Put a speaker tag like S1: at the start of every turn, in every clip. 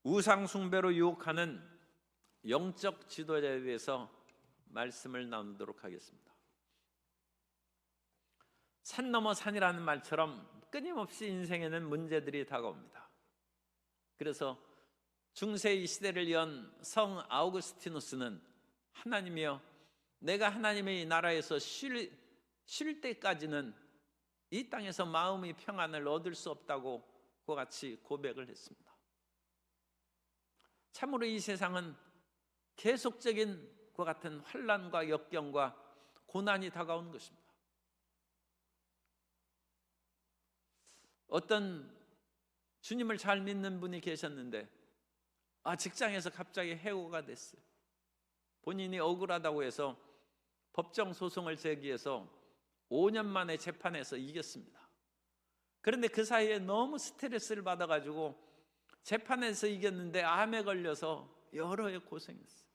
S1: 우상 숭배로 유혹하는 영적 지도자에 대해서 말씀을 나누도록 하겠습니다. 산 넘어 산이라는 말처럼 끊임없이 인생에는 문제들이 다가옵니다. 그래서 중세 이 시대를 연 성 아우구스티누스는 하나님이여, 내가 하나님의 나라에서 쉴 때까지는 이 땅에서 마음의 평안을 얻을 수 없다고 그와 같이 고백을 했습니다. 참으로 이 세상은 계속적인 그와 같은 환난과 역경과 고난이 다가오는 것입니다. 어떤 주님을 잘 믿는 분이 계셨는데 직장에서 갑자기 해고가 됐어요. 본인이 억울하다고 해서 법정 소송을 제기해서 5년 만에 재판에서 이겼습니다. 그런데 그 사이에 너무 스트레스를 받아가지고 재판에서 이겼는데 암에 걸려서 여러 해 고생했어요.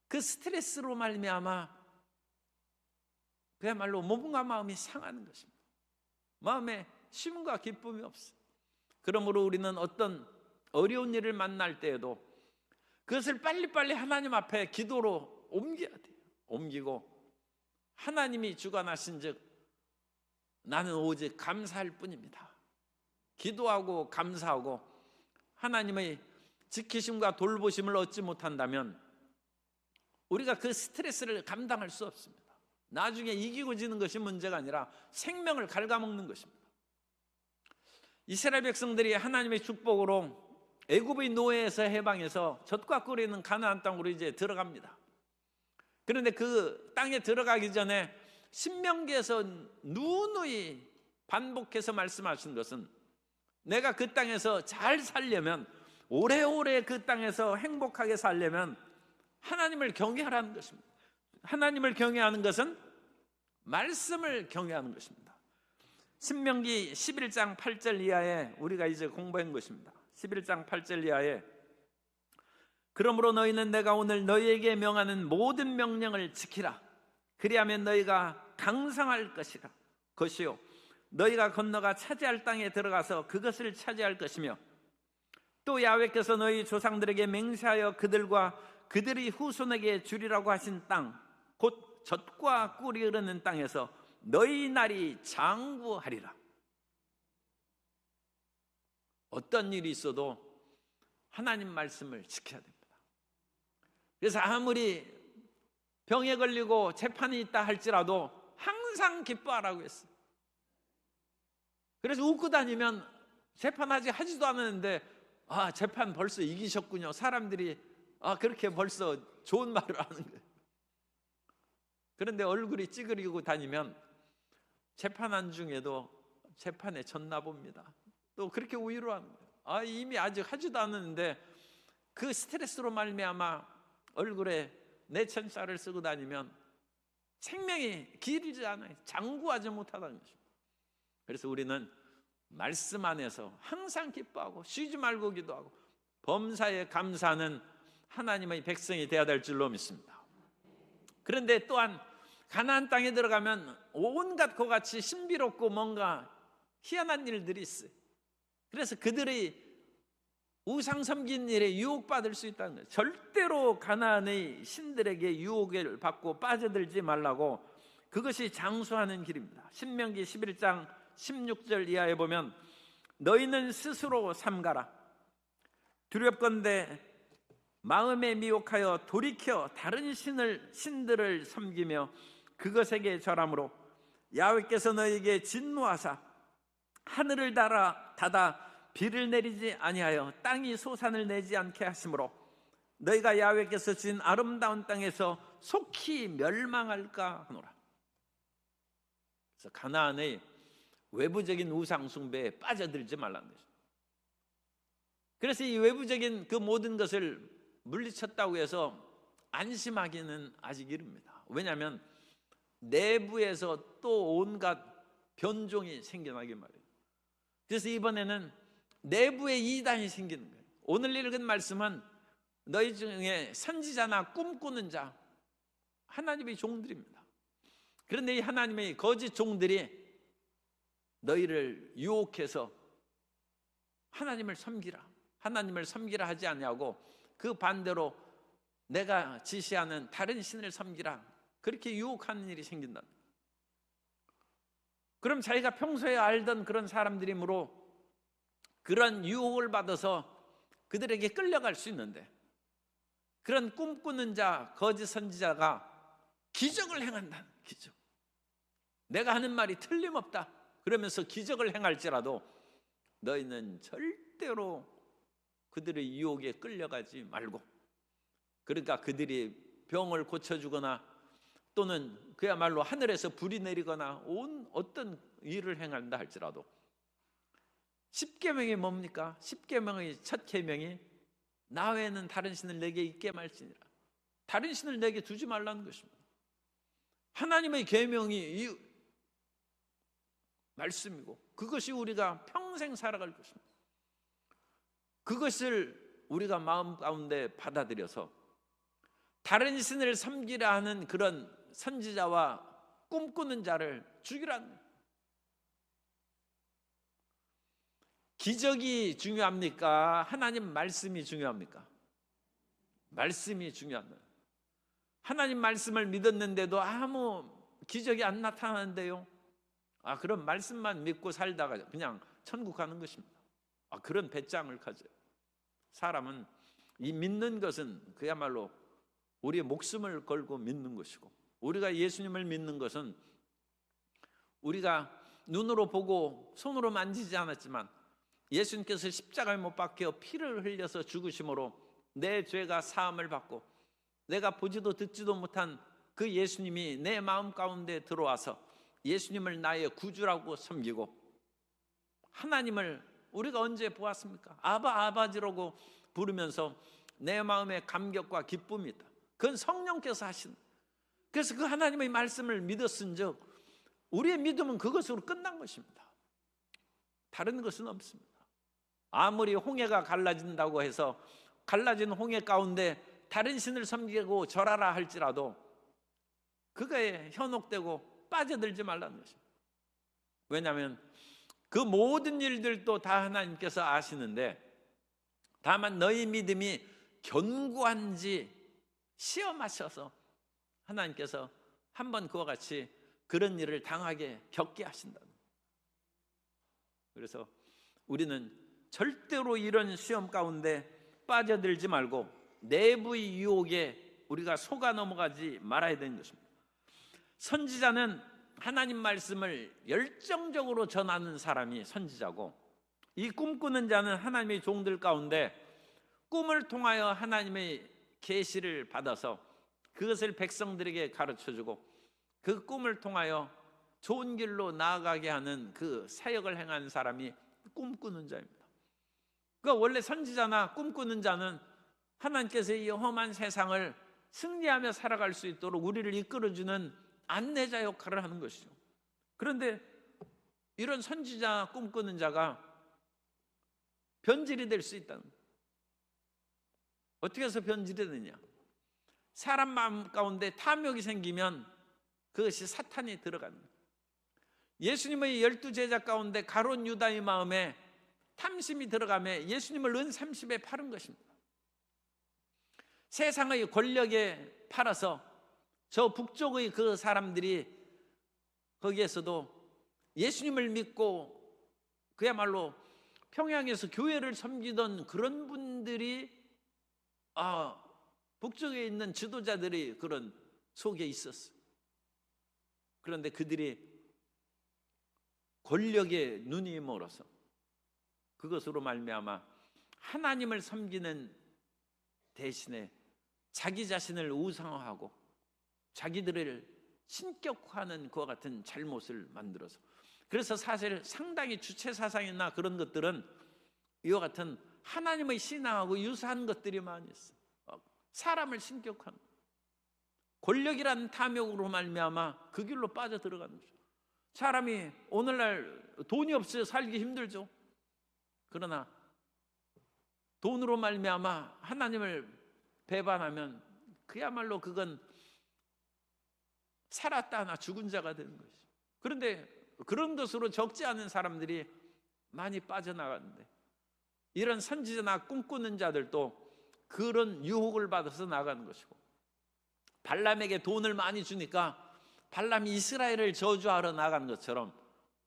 S1: 그 스트레스로 말미암아 그야말로 몸과 마음이 상하는 것입니다. 마음에 쉼과 기쁨이 없어요. 그러므로 우리는 어떤 어려운 일을 만날 때에도 그것을 빨리빨리 하나님 앞에 기도로 옮겨야 돼요. 옮기고 하나님이 주관하신 즉 나는 오직 감사할 뿐입니다. 기도하고 감사하고 하나님의 지키심과 돌보심을 얻지 못한다면 우리가 그 스트레스를 감당할 수 없습니다. 나중에 이기고 지는 것이 문제가 아니라 생명을 갉아먹는 것입니다. 이스라엘 백성들이 하나님의 축복으로 애굽의 노예에서 해방해서 젖과 꿀이 있는 가나안 땅으로 이제 들어갑니다. 그런데 그 땅에 들어가기 전에 신명기에서 누누이 반복해서 말씀하신 것은 내가 그 땅에서 잘 살려면, 오래오래 그 땅에서 행복하게 살려면 하나님을 경외하라는 것입니다. 하나님을 경외하는 것은 말씀을 경외하는 것입니다. 신명기 11장 8절 이하에 우리가 이제 공부한 것입니다. 11장 8절 이하에 그러므로 너희는 내가 오늘 너희에게 명하는 모든 명령을 지키라. 그리하면 너희가 강성할 것이요 너희가 건너가 차지할 땅에 들어가서 그것을 차지할 것이며 또 야훼께서 너희 조상들에게 맹세하여 그들과 그들의 후손에게 주리라고 하신 땅, 곧 젖과 꿀이 흐르는 땅에서 너희 날이 장구하리라. 어떤 일이 있어도 하나님 말씀을 지켜야 됩니다. 그래서 아무리 병에 걸리고 재판이 있다 할지라도 항상 기뻐하라고 했어요. 그래서 웃고 다니면 재판 아직 하지도 않았는데 재판 벌써 이기셨군요. 사람들이 그렇게 벌써 좋은 말을 하는 거예요. 그런데 얼굴이 찌그리고 다니면 재판한 중에도 재판에 졌나 봅니다. 또 그렇게 위로하는 거예요. 이미 아직 하지도 않았는데 그 스트레스로 말미암아 얼굴에 내천살을 쓰고 다니면 생명이 길지 않아요. 장구하지 못하다는 것입니다. 그래서 우리는 말씀 안에서 항상 기뻐하고 쉬지 말고 기도하고 범사에 감사하는 하나님의 백성이 되어야 될 줄로 믿습니다. 그런데 또한 가나안 땅에 들어가면 온갖 것같이 신비롭고 뭔가 희한한 일들이 있어요. 그래서 그들의 우상 섬긴 일에 유혹받을 수 있다는 거예요. 절대로 가나안의 신들에게 유혹을 받고 빠져들지 말라고, 그것이 장수하는 길입니다. 신명기 11장 16절 이하에 보면 너희는 스스로 삼가라. 두렵건대 마음에 미혹하여 돌이켜 다른 신들을 섬기며 그것에게 절함으로 야훼께서 너희에게 진노하사 하늘을 닫아 비를 내리지 아니하여 땅이 소산을 내지 않게 하심으로 너희가 야훼께서 주신 아름다운 땅에서 속히 멸망할까 하노라. 그래서 가나안의 외부적인 우상 숭배에 빠져들지 말라는 것입니다. 그래서 이 외부적인 그 모든 것을 물리쳤다고 해서 안심하기는 아직 이릅니다. 왜냐하면 내부에서 또 온갖 변종이 생겨나기 말이에요. 그래서 이번에는 내부에 이단이 생기는 거예요. 오늘 읽은 말씀은 너희 중에 선지자나 꿈꾸는 자, 하나님의 종들입니다. 그런데 이 하나님의 거짓 종들이 너희를 유혹해서 하나님을 섬기라, 하나님을 섬기라 하지 아니하고 그 반대로 내가 지시하는 다른 신을 섬기라, 그렇게 유혹하는 일이 생긴다. 그럼 자기가 평소에 알던 그런 사람들이므로 그런 유혹을 받아서 그들에게 끌려갈 수 있는데, 그런 꿈꾸는 자, 거짓 선지자가 기적을 행한다. 기적. 내가 하는 말이 틀림없다 그러면서 기적을 행할지라도 너희는 절대로 그들의 유혹에 끌려가지 말고, 그러니까 그들이 병을 고쳐주거나 또는 그야말로 하늘에서 불이 내리거나 온 어떤 일을 행한다 할지라도, 십계명이 뭡니까? 십계명의 첫 계명이 나 외에는 다른 신을 내게 있게 말지니라. 다른 신을 내게 두지 말라는 것입니다. 하나님의 계명이 이 말씀이고 그것이 우리가 평생 살아갈 것입니다. 그것을 우리가 마음 가운데 받아들여서 다른 신을 섬기라 하는 그런 선지자와 꿈꾸는 자를 죽이라는, 기적이 중요합니까? 하나님 말씀이 중요합니까? 말씀이 중요합니다. 하나님 말씀을 믿었는데도 아무 기적이 안 나타나는데요, 그럼 말씀만 믿고 살다가 그냥 천국 가는 것입니다. 그런 배짱을 가져요. 사람은 이 믿는 것은 그야말로 우리의 목숨을 걸고 믿는 것이고, 우리가 예수님을 믿는 것은 우리가 눈으로 보고 손으로 만지지 않았지만 예수님께서 십자가에 못 박혀 피를 흘려서 죽으심으로 내 죄가 사함을 받고 내가 보지도 듣지도 못한 그 예수님이 내 마음 가운데 들어와서 예수님을 나의 구주라고 섬기고, 하나님을 우리가 언제 보았습니까? 아바 아바지라고 부르면서 내 마음에 감격과 기쁨이 있다. 그건 성령께서 하신. 그래서 그 하나님의 말씀을 믿었은즉 우리의 믿음은 그것으로 끝난 것입니다. 다른 것은 없습니다. 아무리 홍해가 갈라진다고 해서 갈라진 홍해 가운데 다른 신을 섬기고 절하라 할지라도 그거에 현혹되고 빠져들지 말라는 것입니다. 왜냐하면 그 모든 일들도 다 하나님께서 아시는데, 다만 너희 믿음이 견고한지 시험하셔서 하나님께서 한번 그와 같이 그런 일을 당하게 겪게 하신다. 그래서 우리는 절대로 이런 시험 가운데 빠져들지 말고 내부의 유혹에 우리가 속아 넘어가지 말아야 되는 것입니다. 선지자는 하나님 말씀을 열정적으로 전하는 사람이 선지자고, 이 꿈꾸는 자는 하나님의 종들 가운데 꿈을 통하여 하나님의 계시를 받아서 그것을 백성들에게 가르쳐주고 그 꿈을 통하여 좋은 길로 나아가게 하는 그 사역을 행하는 사람이 꿈꾸는 자입니다. 그러니까 원래 선지자나 꿈꾸는 자는 하나님께서 이 험한 세상을 승리하며 살아갈 수 있도록 우리를 이끌어주는 안내자 역할을 하는 것이죠. 그런데 이런 선지자 꿈꾸는 자가 변질이 될 수 있다는 거예요. 어떻게 해서 변질이 되느냐? 사람 마음 가운데 탐욕이 생기면 그것이 사탄이 들어가는 거예요. 예수님의 12제자 가운데 가룟 유다의 마음에 탐심이 들어가며 예수님을 은 30에 팔은 것입니다. 세상의 권력에 팔아서 저 북쪽의 그 사람들이 거기에서도 예수님을 믿고 그야말로 평양에서 교회를 섬기던 그런 분들이 북쪽에 있는 지도자들이 그런 속에 있었어요. 그런데 그들이 권력에 눈이 멀어서 그것으로 말미암아 하나님을 섬기는 대신에 자기 자신을 우상화하고 자기들을 신격화하는 그와 같은 잘못을 만들어서, 그래서 사실 상당히 주체사상이나 그런 것들은 이와 같은 하나님의 신앙하고 유사한 것들이 많이 있어요. 사람을 신격화하는, 권력이라는 탐욕으로 말미암아 그 길로 빠져들어가는 거죠. 사람이 오늘날 돈이 없어서 살기 힘들죠. 그러나 돈으로 말미암아 하나님을 배반하면 그야말로 그건 살았다 하나 죽은 자가 되는 것이죠. 그런데 그런 것으로 적지 않은 사람들이 많이 빠져나가는데, 이런 선지자나 꿈꾸는 자들도 그런 유혹을 받아서 나가는 것이고, 발람에게 돈을 많이 주니까 발람이 이스라엘을 저주하러 나가는 것처럼,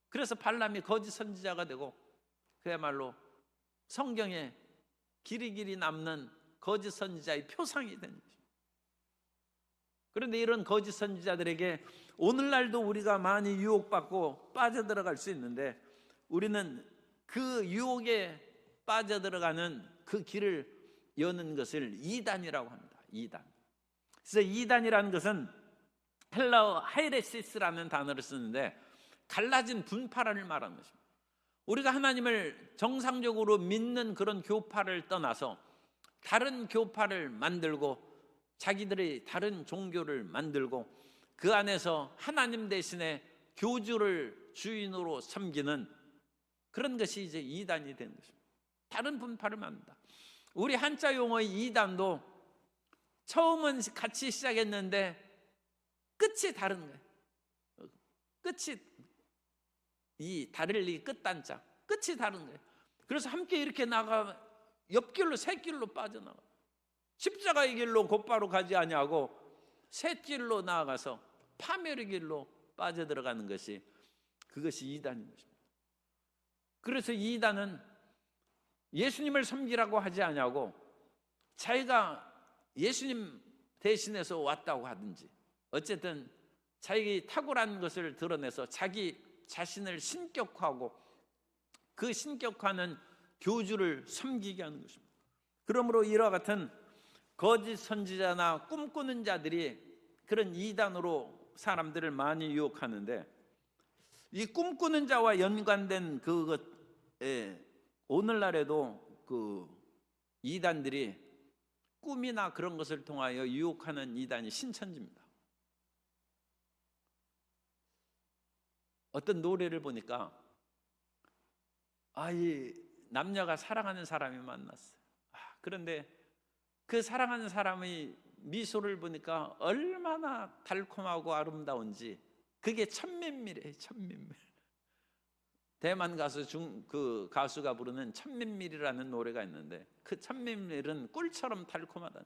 S1: 그래서 발람이 거짓 선지자가 되고 그야말로 성경에 길이 남는 거짓 선지자의 표상이 된 것입니다. 그런데 이런 거짓 선지자들에게 오늘날도 우리가 많이 유혹받고 빠져들어갈 수 있는데, 우리는 그 유혹에 빠져들어가는 그 길을 여는 것을 이단이라고 합니다. 이단. 그래서 이단이라는 것은 헬라어 하이레시스라는 단어를 쓰는데 갈라진 분파를 말하는 것입니다. 우리가 하나님을 정상적으로 믿는 그런 교파를 떠나서 다른 교파를 만들고 자기들의 다른 종교를 만들고 그 안에서 하나님 대신에 교주를 주인으로 섬기는 그런 것이 이제 이단이 되는 것입니다. 다른 분파를 만든다. 우리 한자 용어의 이단도 처음은 같이 시작했는데 끝이 다른 거예요. 끝이 이 다를 이 끝단자 끝이 다른 거예요. 그래서 함께 이렇게 나가 옆길로 새길로 빠져나가, 십자가의 길로 곧바로 가지 아니하고 샛길로 나아가서 파멸의 길로 빠져들어가는 것이, 그것이 이단인 것입니다. 그래서 이단은 예수님을 섬기라고 하지 아니하고 자기가 예수님 대신해서 왔다고 하든지 어쨌든 자기 탁월한 것을 드러내서 자기 자신을 신격화하고 그 신격화는 교주를 섬기게 하는 것입니다. 그러므로 이와 같은 거짓 선지자나 꿈꾸는 자들이 그런 이단으로 사람들을 많이 유혹하는데, 이 꿈꾸는 자와 연관된 그것에 오늘날에도 그 이단들이 꿈이나 그런 것을 통하여 유혹하는 이단이 신천지입니다. 어떤 노래를 보니까 이 남녀가 사랑하는 사람이 만났어요. 그런데 그 사랑하는 사람의 미소를 보니까 얼마나 달콤하고 아름다운지, 그게 천맨밀이에요. 천맨밀. 대만 가수 그 가수가 부르는 천맨밀이라는 노래가 있는데, 그 천맨밀은 꿀처럼 달콤하다.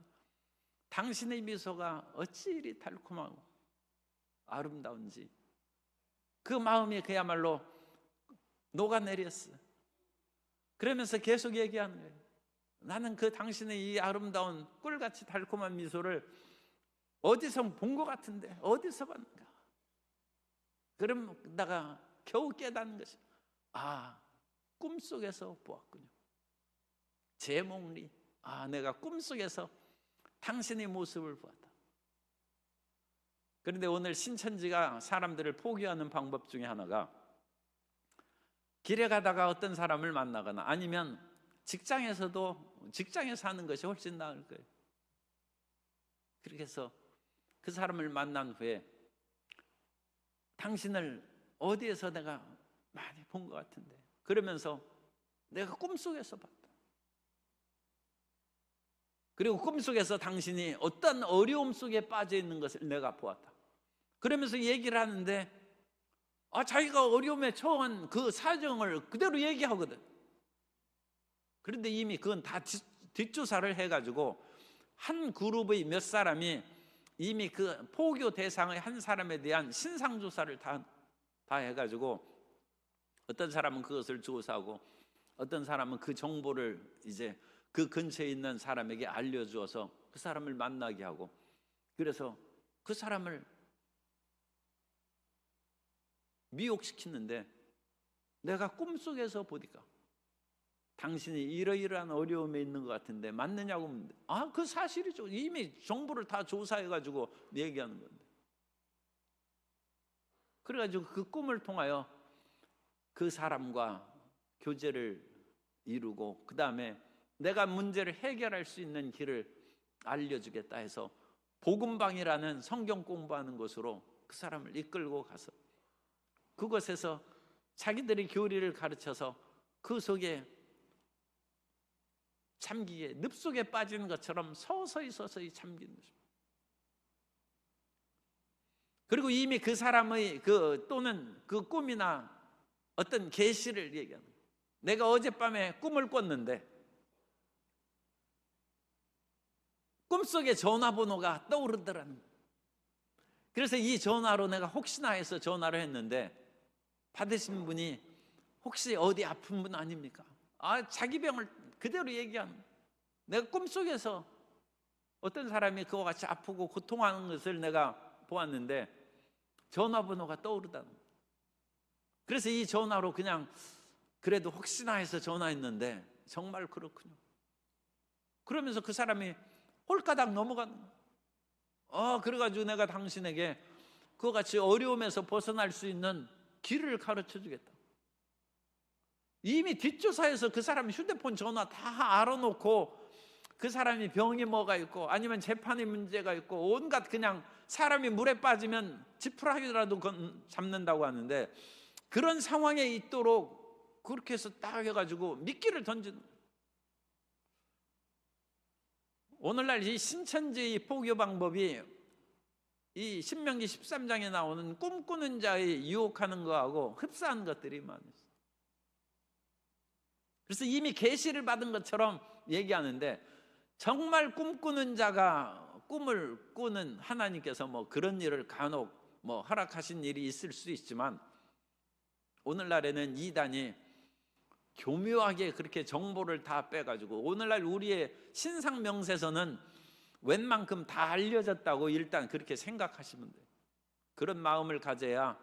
S1: 당신의 미소가 어찌 이리 달콤하고 아름다운지 그 마음이 그야말로 녹아내렸어. 그러면서 계속 얘기하는 거예요. 나는 그 당신의 이 아름다운 꿀같이 달콤한 미소를 어디서 본 것 같은데 어디서 봤는가. 그러다가 겨우 깨닫는 것이, 꿈속에서 보았군요. 제몽리, 내가 꿈속에서 당신의 모습을 보았다. 그런데 오늘 신천지가 사람들을 포기하는 방법 중에 하나가, 길에 가다가 어떤 사람을 만나거나 아니면 직장에서 하는 것이 훨씬 나을 거예요. 그렇게 해서 그 사람을 만난 후에 당신을 어디에서 내가 많이 본 것 같은데, 그러면서 내가 꿈속에서 봤다. 그리고 꿈속에서 당신이 어떤 어려움 속에 빠져 있는 것을 내가 보았다. 그러면서 얘기를 하는데 자기가 어려움에 처한 그 사정을 그대로 얘기하거든. 그런데 이미 그건 다 뒷조사를 해가지고 한 그룹의 몇 사람이 이미 그 포교 대상의 한 사람에 대한 신상조사를 다 해가지고, 어떤 사람은 그것을 조사하고 어떤 사람은 그 정보를 이제 그 근처에 있는 사람에게 알려주어서 그 사람을 만나게 하고, 그래서 그 사람을 미혹시키는데, 내가 꿈속에서 보니까 당신이 이러이러한 어려움에 있는 것 같은데 맞느냐고 묻는데, 그 사실이죠. 이미 정보를 다 조사해가지고 얘기하는 건데. 그래가지고 그 꿈을 통하여 그 사람과 교제를 이루고, 그 다음에 내가 문제를 해결할 수 있는 길을 알려주겠다 해서 복음방이라는 성경 공부하는 곳으로 그 사람을 이끌고 가서 그곳에서 자기들이 교리를 가르쳐서 그 속에 잠기게, 늪속에 빠지는 것처럼 서서히 잠기는 것입니다. 그리고 이미 그 사람의 또는 그 꿈이나 어떤 계시를 얘기하는 거예요. 내가 어젯밤에 꿈을 꿨는데 꿈속에 전화번호가 떠오르더라는 거예요. 그래서 이 전화로 내가 혹시나 해서 전화를 했는데 받으신 분이 혹시 어디 아픈 분 아닙니까? 자기 병을 그대로 얘기하는 거예요. 내가 꿈속에서 어떤 사람이 그와 같이 아프고 고통하는 것을 내가 보았는데 전화번호가 떠오르다는 거예요. 그래서 이 전화로 그냥 그래도 혹시나 해서 전화했는데 정말 그렇군요. 그러면서 그 사람이 홀가닥 넘어가는 거예요. 그래가지고 내가 당신에게 그와 같이 어려움에서 벗어날 수 있는 길을 가르쳐 주겠다. 이미 뒷조사에서 그 사람 휴대폰 전화 다 알아놓고 그 사람이 병이 뭐가 있고 아니면 재판에 문제가 있고 온갖 그냥 사람이 물에 빠지면 지푸라기라도 잡는다고 하는데 그런 상황에 있도록 그렇게 해서 딱 해가지고 미끼를 던지는 거예요. 오늘날 이 신천지의 포교 방법이 이 신명기 13장에 나오는 꿈꾸는 자의 유혹하는 거하고 흡사한 것들이 많아요. 그래서 이미 계시를 받은 것처럼 얘기하는데 정말 꿈꾸는 자가 꿈을 꾸는 하나님께서 뭐 그런 일을 간혹 뭐 허락하신 일이 있을 수 있지만 오늘날에는 이단이 교묘하게 그렇게 정보를 다 빼가지고 오늘날 우리의 신상 명세서는 웬만큼 다 알려졌다고 일단 그렇게 생각하시면 돼요. 그런 마음을 가져야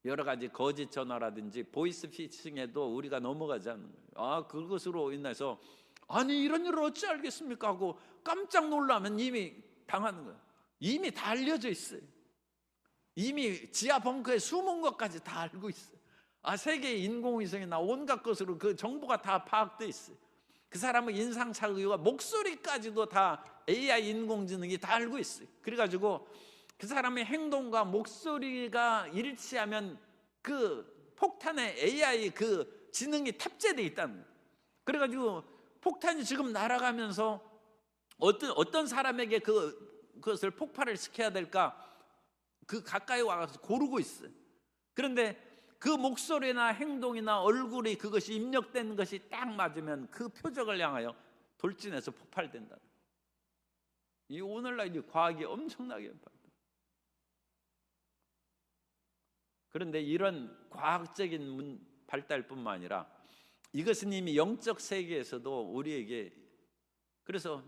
S1: 여러 가지 거짓 전화라든지 보이스피싱에도 우리가 넘어가지 않는 거예요. 그것으로 인해서 아니 이런 일을 어찌 알겠습니까 하고 깜짝 놀라면 이미 당하는 거예요. 이미 다 알려져 있어요. 이미 지하 벙커에 숨은 것까지 다 알고 있어요. 세계의 인공위성이나 온갖 것으로 그 정보가 다 파악돼 있어요. 그 사람의 인상착의와 목소리까지도 다 AI 인공지능이 다 알고 있어요. 그래가지고 그 사람의 행동과 목소리가 일치하면 그 폭탄에 AI 그 지능이 탑재되어 있다는 거예요. 그래가지고 폭탄이 지금 날아가면서 어떤 사람에게 그것을 폭발을 시켜야 될까 그 가까이 와서 고르고 있어요. 그런데 그 목소리나 행동이나 얼굴이 그것이 입력된 것이 딱 맞으면 그 표적을 향하여 돌진해서 폭발된다. 이 오늘날 이 과학이 엄청나게 발달. 그런데 이런 과학적인 발달뿐만 아니라 이것은 이미 영적 세계에서도 우리에게 그래서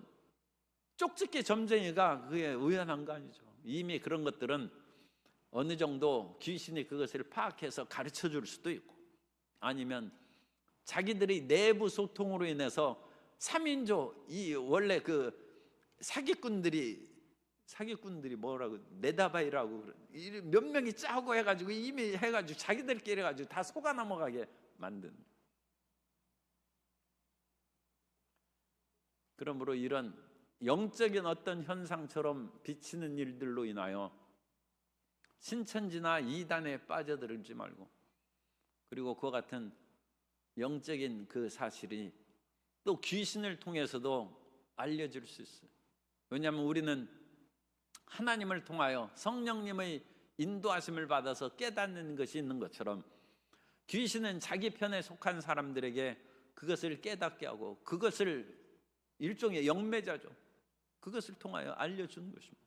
S1: 쪽집게 점쟁이가 그게 우연한 거 아니죠. 이미 그런 것들은 어느 정도 귀신이 그것을 파악해서 가르쳐 줄 수도 있고 아니면 자기들의 내부 소통으로 인해서 3인조 이 원래 그 사기꾼들이 뭐라고 네다바이라고 몇 명이 짜고 해가지고 이미 해가지고 자기들끼리 해가지고 다 속아 넘어가게 만든. 그러므로 이런 영적인 어떤 현상처럼 비치는 일들로 인하여 신천지나 이단에 빠져들지 말고 그리고 그와 같은 영적인 그 사실이 또 귀신을 통해서도 알려질 수 있어요. 왜냐하면 우리는 하나님을 통하여 성령님의 인도하심을 받아서 깨닫는 것이 있는 것처럼 귀신은 자기 편에 속한 사람들에게 그것을 깨닫게 하고 그것을 일종의 영매자죠. 그것을 통하여 알려주는 것입니다.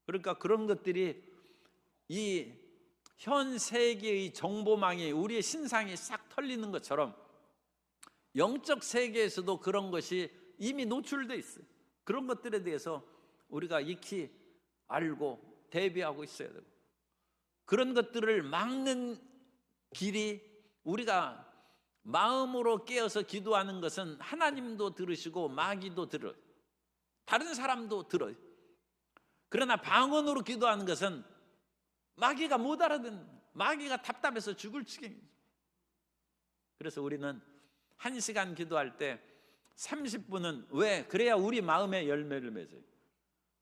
S1: 그러니까 그런 것들이 이 현 세계의 정보망이 우리의 신상이 싹 털리는 것처럼 영적 세계에서도 그런 것이 이미 노출되어 있어요. 그런 것들에 대해서 우리가 익히 알고 대비하고 있어야 되고 그런 것들을 막는 길이 우리가 마음으로 깨어서 기도하는 것은 하나님도 들으시고 마귀도 들어요. 다른 사람도 들어요. 그러나 방언으로 기도하는 것은 마귀가 못 알아듣는, 마귀가 답답해서 죽을 지경이죠. 그래서 우리는 1시간 기도할 때 30분은 왜? 그래야 우리 마음에 열매를 맺어요.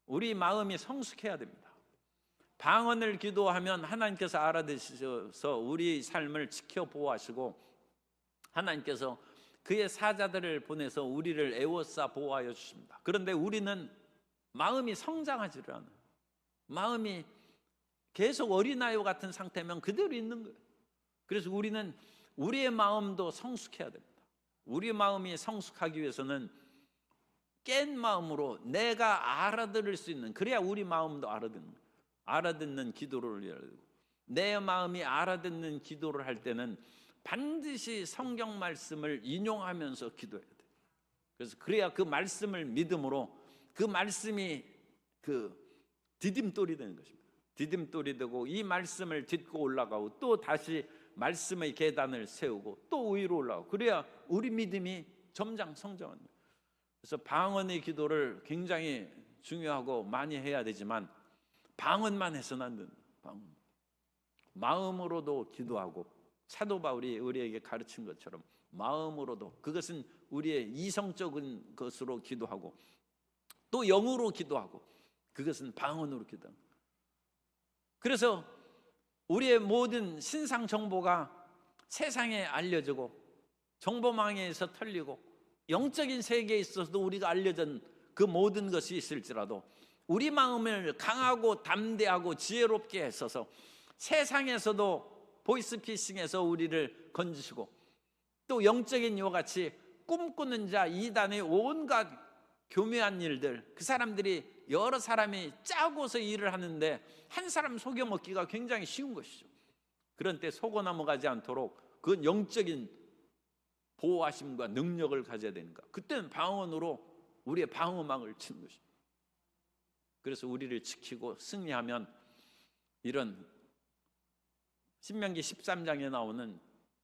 S1: 우리 마음이 성숙해야 됩니다. 방언을 기도하면 하나님께서 알아듣으셔서 우리 삶을 지켜 보호하시고 하나님께서 그의 사자들을 보내서 우리를 애워싸 보호하여 주십니다. 그런데 우리는 마음이 성장하지를 않아요. 마음이 계속 어린아이와 같은 상태면 그대로 있는 거예요. 그래서 우리는 우리의 마음도 성숙해야 됩니다. 우리 마음이 성숙하기 위해서는 깬 마음으로 내가 알아들을 수 있는, 그래야 우리 마음도 알아듣는 기도를 해야 되고, 내 마음이 알아듣는 기도를 할 때는 반드시 성경 말씀을 인용하면서 기도해야 돼요. 그래서 그래야 그 말씀을 믿음으로, 그 말씀이 그 디딤돌이 되는 것입니다. 디딤돌이 되고 이 말씀을 딛고 올라가고 또 다시 말씀의 계단을 세우고 또 위로 올라가고, 그래야 우리 믿음이 점장 성장합니다. 그래서 방언의 기도를 굉장히 중요하고 많이 해야 되지만 방언만 해서는 안 된다. 마음으로도 기도하고, 사도 바울이 우리에게 가르친 것처럼 마음으로도, 그것은 우리의 이성적인 것으로 기도하고 또 영으로 기도하고, 그것은 방언으로 기도합니다. 그래서 우리의 모든 신상 정보가 세상에 알려지고 정보망에서 털리고 영적인 세계에 있어서도 우리가 알려진 그 모든 것이 있을지라도 우리 마음을 강하고 담대하고 지혜롭게 했어서 세상에서도 보이스피싱에서 우리를 건지시고, 또 영적인 이와 같이 꿈꾸는 자 이단의 온갖 교묘한 일들, 그 사람들이 여러 사람이 짜고서 일을 하는데 한 사람 속여먹기가 굉장히 쉬운 것이죠. 그런 때 속어 넘어가지 않도록 그건 영적인 보호하심과 능력을 가져야 되니까 그때는 방언으로 우리의 방어막을 치는 것입니다. 그래서 우리를 지키고 승리하면 이런 신명기 13장에 나오는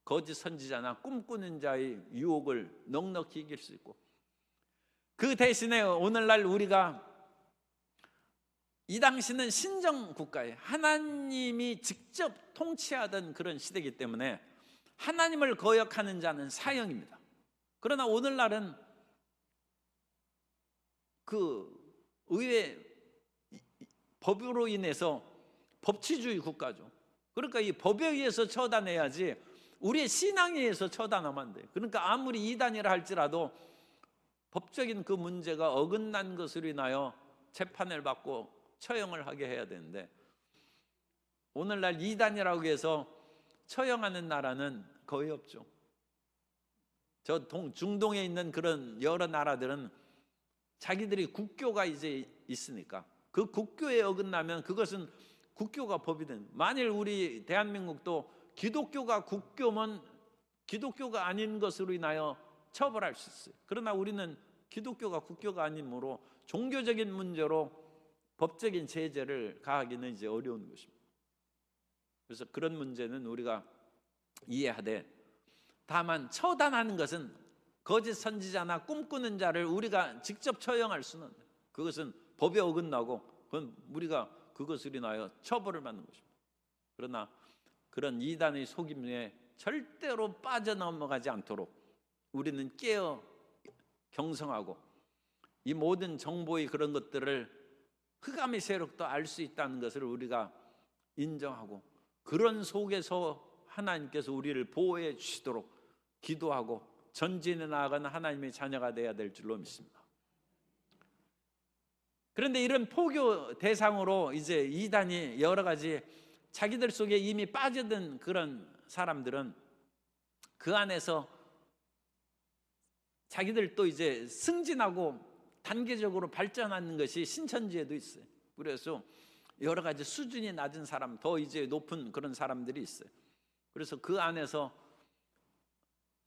S1: 거짓 선지자나 꿈꾸는 자의 유혹을 넉넉히 이길 수 있고, 그 대신에 오늘날 우리가, 이 당시는 신정 국가에 하나님이 직접 통치하던 그런 시대이기 때문에 하나님을 거역하는 자는 사형입니다. 그러나 오늘날은 그 의회 법으로 인해서 법치주의 국가죠. 그러니까 이 법에 의해서 처단해야지 우리의 신앙에 의해서 처단하면 안 돼요. 그러니까 아무리 이단이라 할지라도 법적인 그 문제가 어긋난 것으로 인하여 재판을 받고 처형을 하게 해야 되는데, 오늘날 이단이라고 해서 처형하는 나라는 거의 없죠. 저 중동에 있는 그런 여러 나라들은 자기들이 국교가 이제 있으니까 그 국교에 어긋나면 그것은 국교가 법이 되는, 만일 우리 대한민국도 기독교가 국교면 기독교가 아닌 것으로 인하여 처벌할 수 있어요. 그러나 우리는 기독교가 국교가 아니므로 종교적인 문제로 법적인 제재를 가하기는 이제 어려운 것입니다. 그래서 그런 문제는 우리가 이해하되, 다만 처단하는 것은 거짓 선지자나 꿈꾸는 자를 우리가 직접 처형할 수는 없어요. 그것은 법에 어긋나고 그건 우리가 그것을 인하여 처벌을 받는 것입니다. 그러나 그런 이단의 속임에 절대로 빠져넘어가지 않도록 우리는 깨어 경성하고 이 모든 정보의 그런 것들을 흑암의 세력도 알 수 있다는 것을 우리가 인정하고, 그런 속에서 하나님께서 우리를 보호해 주시도록 기도하고 전진해 나아가는 하나님의 자녀가 되어야 될 줄로 믿습니다. 그런데 이런 포교 대상으로 이제 이단이 여러 가지 자기들 속에 이미 빠져든 그런 사람들은 그 안에서 자기들 또 이제 승진하고 단계적으로 발전하는 것이 신천지에도 있어요. 그래서 여러 가지 수준이 낮은 사람, 더 이제 높은 그런 사람들이 있어요. 그래서 그 안에서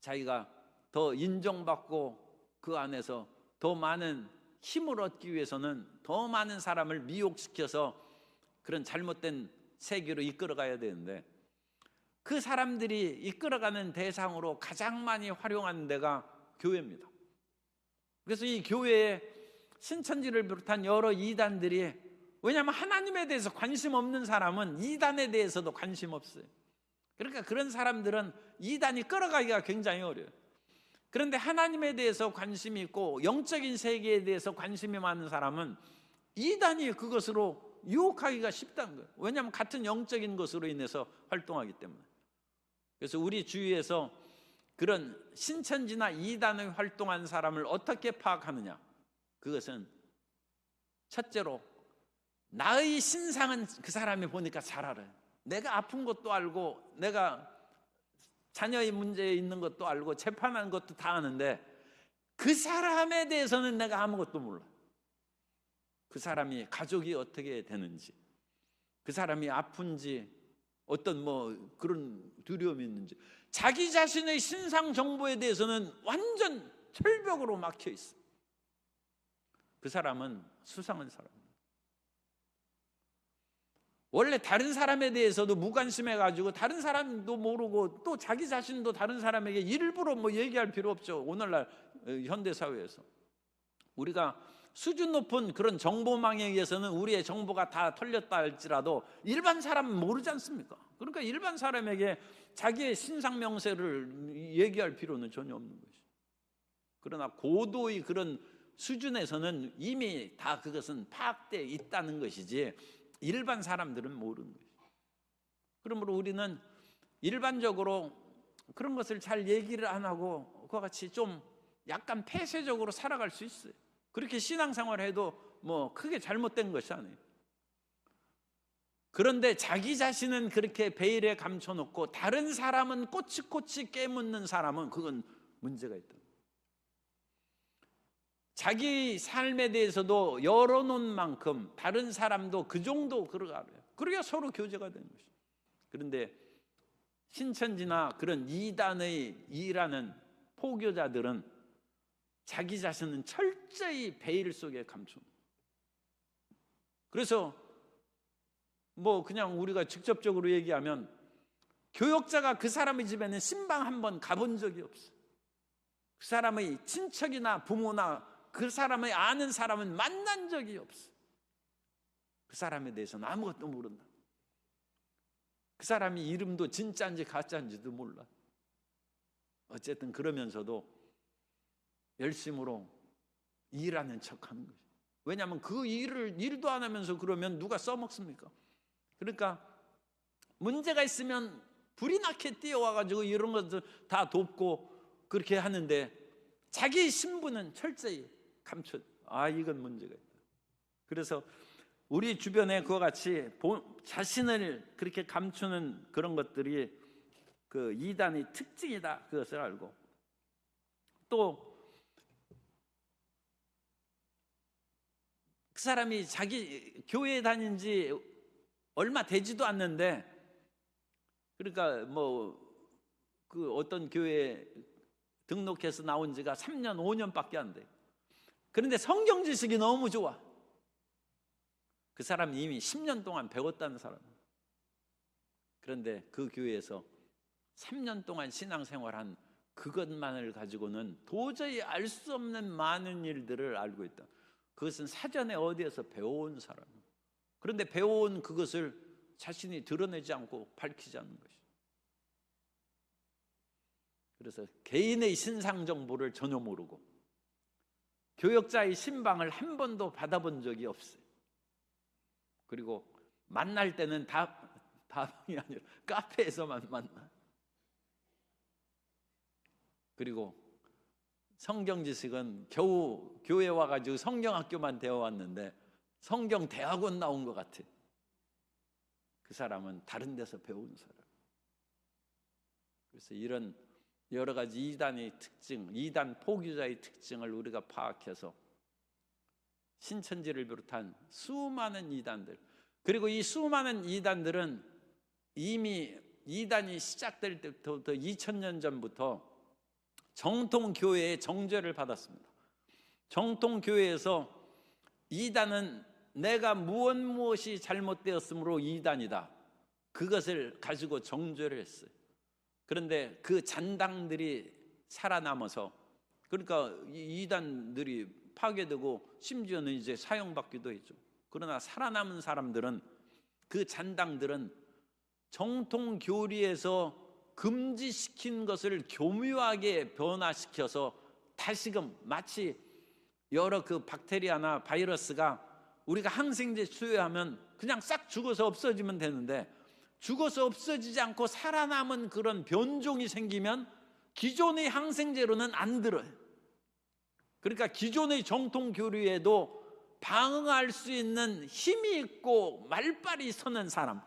S1: 자기가 더 인정받고 그 안에서 더 많은 힘을 얻기 위해서는 더 많은 사람을 미혹시켜서 그런 잘못된 세계로 이끌어가야 되는데, 그 사람들이 이끌어가는 대상으로 가장 많이 활용하는 데가 교회입니다. 그래서 이 교회에 신천지를 비롯한 여러 이단들이, 왜냐하면 하나님에 대해서 관심 없는 사람은 이단에 대해서도 관심 없어요. 그러니까 그런 사람들은 이단이 끌어가기가 굉장히 어려워요. 그런데 하나님에 대해서 관심이 있고 영적인 세계에 대해서 관심이 많은 사람은 이단이 그것으로 유혹하기가 쉽다는 거예요. 왜냐하면 같은 영적인 것으로 인해서 활동하기 때문에. 그래서 우리 주위에서 그런 신천지나 이단을 활동한 사람을 어떻게 파악하느냐? 그것은 첫째로 나의 신상은 그 사람이 보니까 잘 알아요. 내가 아픈 것도 알고 내가 자녀의 문제에 있는 것도 알고 재판하는 것도 다 아는데 그 사람에 대해서는 내가 아무것도 몰라. 그 사람이 가족이 어떻게 되는지, 그 사람이 아픈지, 어떤 그런 두려움이 있는지, 자기 자신의 신상 정보에 대해서는 완전 철벽으로 막혀 있어. 그 사람은 수상한 사람이에요. 원래 다른 사람에 대해서도 무관심해가지고 다른 사람도 모르고 또 자기 자신도 다른 사람에게 일부러 얘기할 필요 없죠. 오늘날 현대사회에서 우리가 수준 높은 그런 정보망에 의해서는 우리의 정보가 다 털렸다 할지라도 일반 사람은 모르지 않습니까? 그러니까 일반 사람에게 자기의 신상 명세를 얘기할 필요는 전혀 없는 것이죠. 그러나 고도의 그런 수준에서는 이미 다 그것은 파악되어 있다는 것이지 일반 사람들은 모르는 것이죠. 그러므로 우리는 일반적으로 그런 것을 잘 얘기를 안 하고 그와 같이 좀 약간 폐쇄적으로 살아갈 수 있어요. 그렇게 신앙생활을 해도 크게 잘못된 것이 아니에요. 그런데 자기 자신은 그렇게 베일에 감춰놓고 다른 사람은 꼬치꼬치 깨묻는 사람은 그건 문제가 있다. 자기 삶에 대해서도 열어놓은 만큼 다른 사람도 그 정도 그러가요. 그래야 서로 교제가 되는 것이죠. 그런데 신천지나 그런 이단의 일하는 포교자들은 자기 자신은 철저히 베일 속에 감춘. 그래서 그냥 우리가 직접적으로 얘기하면 교역자가 그 사람의 집에는 신방 한 번 가본 적이 없어. 그 사람의 친척이나 부모나 그 사람의 아는 사람은 만난 적이 없어. 그 사람에 대해서는 아무것도 모른다. 그 사람이 이름도 진짜인지 가짜인지도 몰라. 어쨌든 그러면서도 열심으로 일하는 척하는 거죠. 왜냐하면 그 일도 안 하면서 그러면 누가 써먹습니까? 그러니까 문제가 있으면 불이 나게 뛰어와가지고 이런 것들 다 돕고 그렇게 하는데 자기 신분은 철저히 감춰. 이건 문제가 있다. 그래서 우리 주변에 그와 같이 자신을 그렇게 감추는 그런 것들이 그 이단의 특징이다. 그것을 알고 또 그 사람이 자기 교회에 다닌 지 얼마 되지도 않는데 그러니까 그 어떤 교회에 등록해서 나온 지가 3년, 5년밖에 안 돼. 그런데 성경 지식이 너무 좋아. 그 사람이 이미 10년 동안 배웠다는 사람. 그런데 그 교회에서 3년 동안 신앙생활한 그것만을 가지고는 도저히 알 수 없는 많은 일들을 알고 있다. 그것은 사전에 어디에서 배워온 사람. 그런데 배워온 그것을 자신이 드러내지 않고 밝히지 않는 것이죠. 그래서 개인의 신상 정보를 전혀 모르고 교역자의 신방을 한 번도 받아본 적이 없어요. 그리고 만날 때는 다방이 아니라 카페에서만 만나. 그리고 성경 지식은 겨우 교회 와가지고 성경학교만 되어왔는데 성경 대학원 나온 것 같아. 그 사람은 다른 데서 배운 사람. 그래서 이런 여러 가지 이단의 특징, 이단 포교자의 특징을 우리가 파악해서 신천지를 비롯한 수많은 이단들, 그리고 이 수많은 이단들은 이미 이단이 시작될 때부터 2000년 전부터 정통교회의 정죄를 받았습니다. 정통교회에서 이단은 내가 무엇이 잘못되었으므로 이단이다. 그것을 가지고 정죄를 했어요. 그런데 그 잔당들이 살아남아서, 그러니까 이단들이 파괴되고 심지어는 이제 사형받기도 했죠. 그러나 살아남은 사람들은, 그 잔당들은 정통교리에서 금지시킨 것을 교묘하게 변화시켜서 다시금 마치 여러 그 박테리아나 바이러스가 우리가 항생제 투여하면 그냥 싹 죽어서 없어지면 되는데, 죽어서 없어지지 않고 살아남은 그런 변종이 생기면 기존의 항생제로는 안 들어요. 그러니까 기존의 정통 교리에도 방어할 수 있는 힘이 있고 말빨이 서는 사람,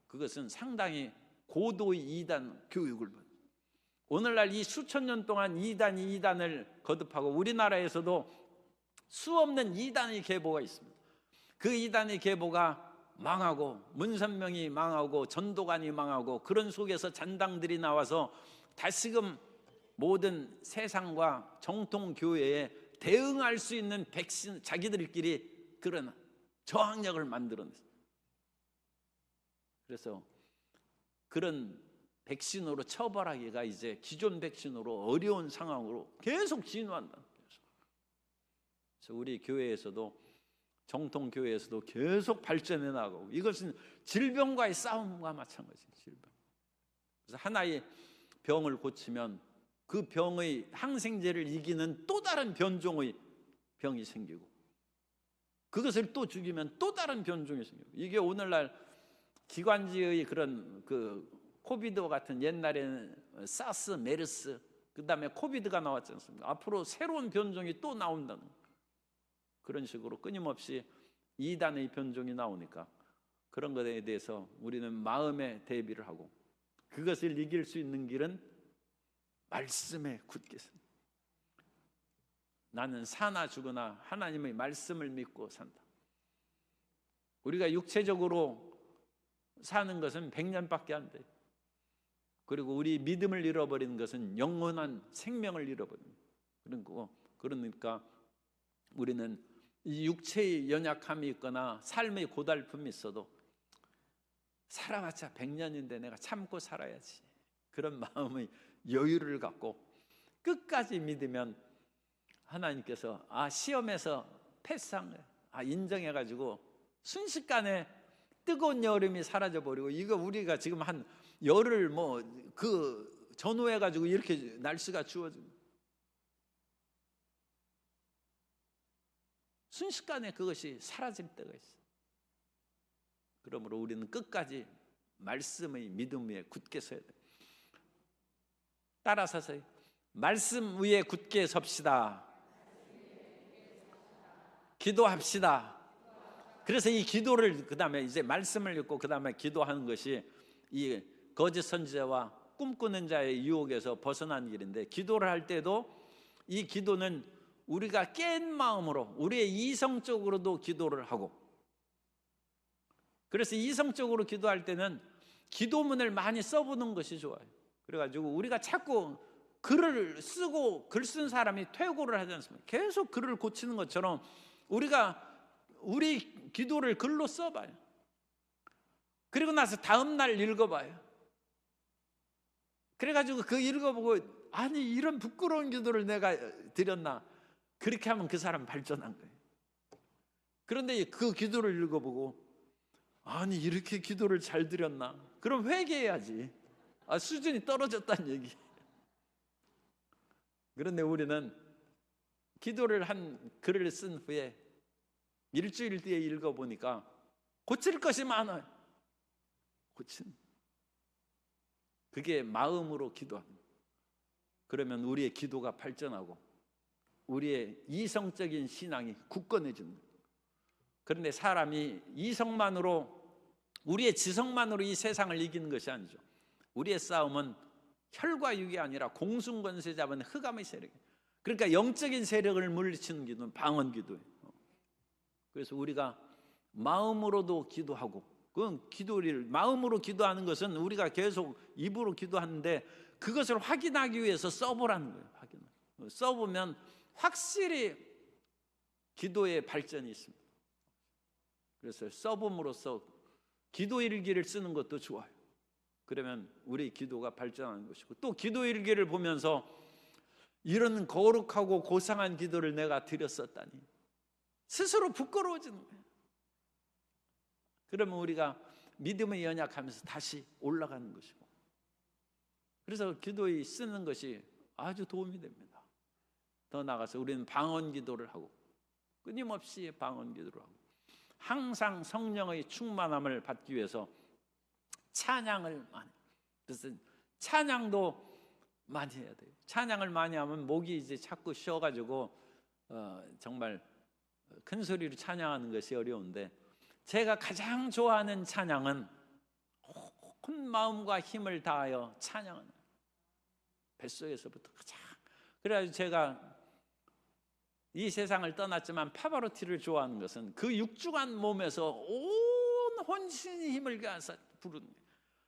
S1: 그것은 상당히 고도의 이단 교육을 받아요. 오늘날 이 수천 년 동안 이단을 거듭하고 우리나라에서도 수없는 이단의 계보가 있습니다. 그 이단의 계보가 망하고 문선명이 망하고 전도관이 망하고 그런 속에서 잔당들이 나와서 다시금 모든 세상과 정통 교회에 대응할 수 있는 백신, 자기들끼리 그런 저항력을 만들어냈어요. 그래서 그런 백신으로 처벌하기가 이제 기존 백신으로 어려운 상황으로 계속 진화한다. 그래서 우리 교회에서도, 정통 교회에서도 계속 발전해 나가고, 이것은 질병과의 싸움과 마찬가지예요. 질병. 그래서 하나의 병을 고치면 그 병의 항생제를 이기는 또 다른 변종의 병이 생기고, 그것을 또 죽이면 또 다른 변종이 생기고, 이게 오늘날 기관지의 그런 코비드와 같은, 옛날에는 사스, 메르스, 그 다음에 코비드가 나왔지 않습니까? 앞으로 새로운 변종이 또 나온다는, 그런 식으로 끊임없이 이단의 변종이 나오니까 그런 것에 대해서 우리는 마음의 대비를 하고, 그것을 이길 수 있는 길은 말씀에 굳게 삽니다. 나는 사나 죽으나 하나님의 말씀을 믿고 산다. 우리가 육체적으로 사는 것은 100년밖에 안 돼요. 그리고 우리 믿음을 잃어버리는 것은 영원한 생명을 잃어버립니다. 그러니까 우리는 이 육체의 연약함이 있거나 삶의 고달픔이 있어도 살아봤자 100년인데 내가 참고 살아야지, 그런 마음의 여유를 갖고 끝까지 믿으면 하나님께서 시험에서 패스한 거예요. 인정해가지고 순식간에 뜨거운 여름이 사라져버리고, 이거 우리가 지금 한 열흘 전후해가지고 이렇게 날씨가 추워지고, 순식간에 그것이 사라질 때가 있어요. 그러므로 우리는 끝까지 말씀의 믿음 위에 굳게 서야 돼요. 따라서세요. 말씀 위에 굳게 섭시다. 기도합시다. 그래서 이 기도를, 그 다음에 이제 말씀을 읽고 그 다음에 기도하는 것이 이 거짓 선지자와 꿈꾸는 자의 유혹에서 벗어난 길인데, 기도를 할 때도 이 기도는 우리가 깬 마음으로, 우리의 이성적으로도 기도를 하고, 그래서 이성적으로 기도할 때는 기도문을 많이 써보는 것이 좋아요. 그래가지고 우리가 자꾸 글을 쓰고, 글 쓴 사람이 퇴고를 하지 않습니까? 계속 글을 고치는 것처럼 우리가 우리 기도를 글로 써봐요. 그리고 나서 다음 날 읽어봐요. 그래가지고 그 읽어보고, 아니 이런 부끄러운 기도를 내가 드렸나, 그렇게 하면 그 사람 발전한 거예요. 그런데 그 기도를 읽어보고, 아니 이렇게 기도를 잘 드렸나, 그럼 회개해야지. 수준이 떨어졌다는 얘기. 그런데 우리는 기도를 한 글을 쓴 후에 일주일 뒤에 읽어보니까 고칠 것이 많아요. 그게 마음으로 기도합니다. 그러면 우리의 기도가 발전하고 우리의 이성적인 신앙이 굳건해지는 거예요. 그런데 사람이 이성만으로, 우리의 지성만으로 이 세상을 이기는 것이 아니죠. 우리의 싸움은 혈과 육이 아니라 공순권세 잡은 흑암의 세력, 그러니까 영적인 세력을 물리치는 기도는 방언 기도예요. 그래서 우리가 마음으로도 기도하고, 그건 기도를 마음으로 기도하는 것은 우리가 계속 입으로 기도하는데, 그것을 확인하기 위해서 써보라는 거예요. 써보면 확실히 기도의 발전이 있습니다. 그래서 써봄으로써 기도 일기를 쓰는 것도 좋아요. 그러면 우리 기도가 발전하는 것이고, 또 기도 일기를 보면서 이런 거룩하고 고상한 기도를 내가 드렸었다니 스스로 부끄러워지는 거예요. 그러면 우리가 믿음의 연약하면서 다시 올라가는 것이고, 그래서 기도에 쓰는 것이 아주 도움이 됩니다. 더 나아가서 우리는 방언 기도를 하고, 끊임없이 방언 기도를 하고, 항상 성령의 충만함을 받기 위해서 찬양을 많이, 그래서 찬양도 많이 해야 돼요. 찬양을 많이 하면 목이 이제 자꾸 쉬어가지고 정말 큰 소리로 찬양하는 것이 어려운데, 제가 가장 좋아하는 찬양은 온 마음과 힘을 다하여 찬양하는, 뱃속에서부터 가장. 그래가지고 제가 이 세상을 떠났지만 파바로티를 좋아하는 것은 그 육중한 몸에서 온 혼신의 힘을 가서 부르는 거예요.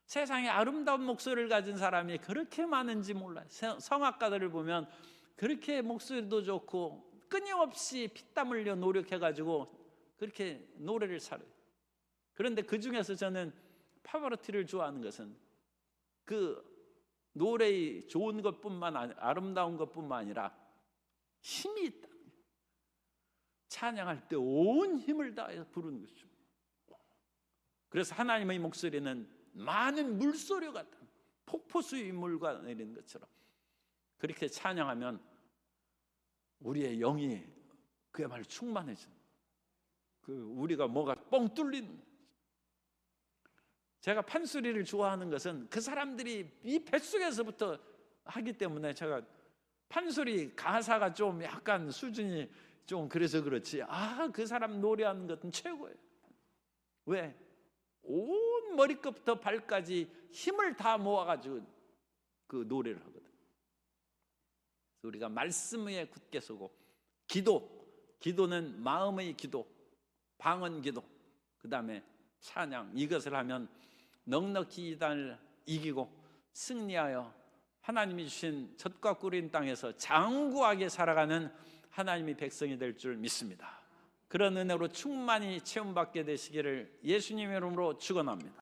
S1: 세상에 아름다운 목소리를 가진 사람이 그렇게 많은지 몰라요. 성악가들을 보면 그렇게 목소리도 좋고 끊임없이 피땀 흘려 노력해가지고 그렇게 노래를 살아요. 그런데 그 중에서 저는 파바로티를 좋아하는 것은 그 노래의 좋은 것뿐만 아니라 아름다운 것뿐만 아니라 힘이 있다. 찬양할 때 온 힘을 다해서 부르는 것이죠. 그래서 하나님의 목소리는 많은 물소리 같은 폭포수의 물과 내리는 것처럼 그렇게 찬양하면 우리의 영이 그야말로 충만해지는, 우리가 뭐가 뻥 뚫리는. 제가 판소리를 좋아하는 것은 그 사람들이 이 뱃속에서부터 하기 때문에 제가 판소리 가사가 좀 약간 수준이 좀 그래서 그렇지, 그 사람 노래하는 것은 최고예요. 왜? 온 머리끝부터 발까지 힘을 다 모아가지고 그 노래를 하거든. 그래서 우리가 말씀 위에 굳게 서고 기도는 마음의 기도, 방언 기도, 그 다음에 찬양, 이것을 하면 넉넉히 이단을 이기고 승리하여 하나님이 주신 젖과 꿀인 땅에서 장구하게 살아가는 하나님의 백성이 될 줄 믿습니다. 그런 은혜로 충만히 체험받게 되시기를 예수님의 이름으로 축원합니다.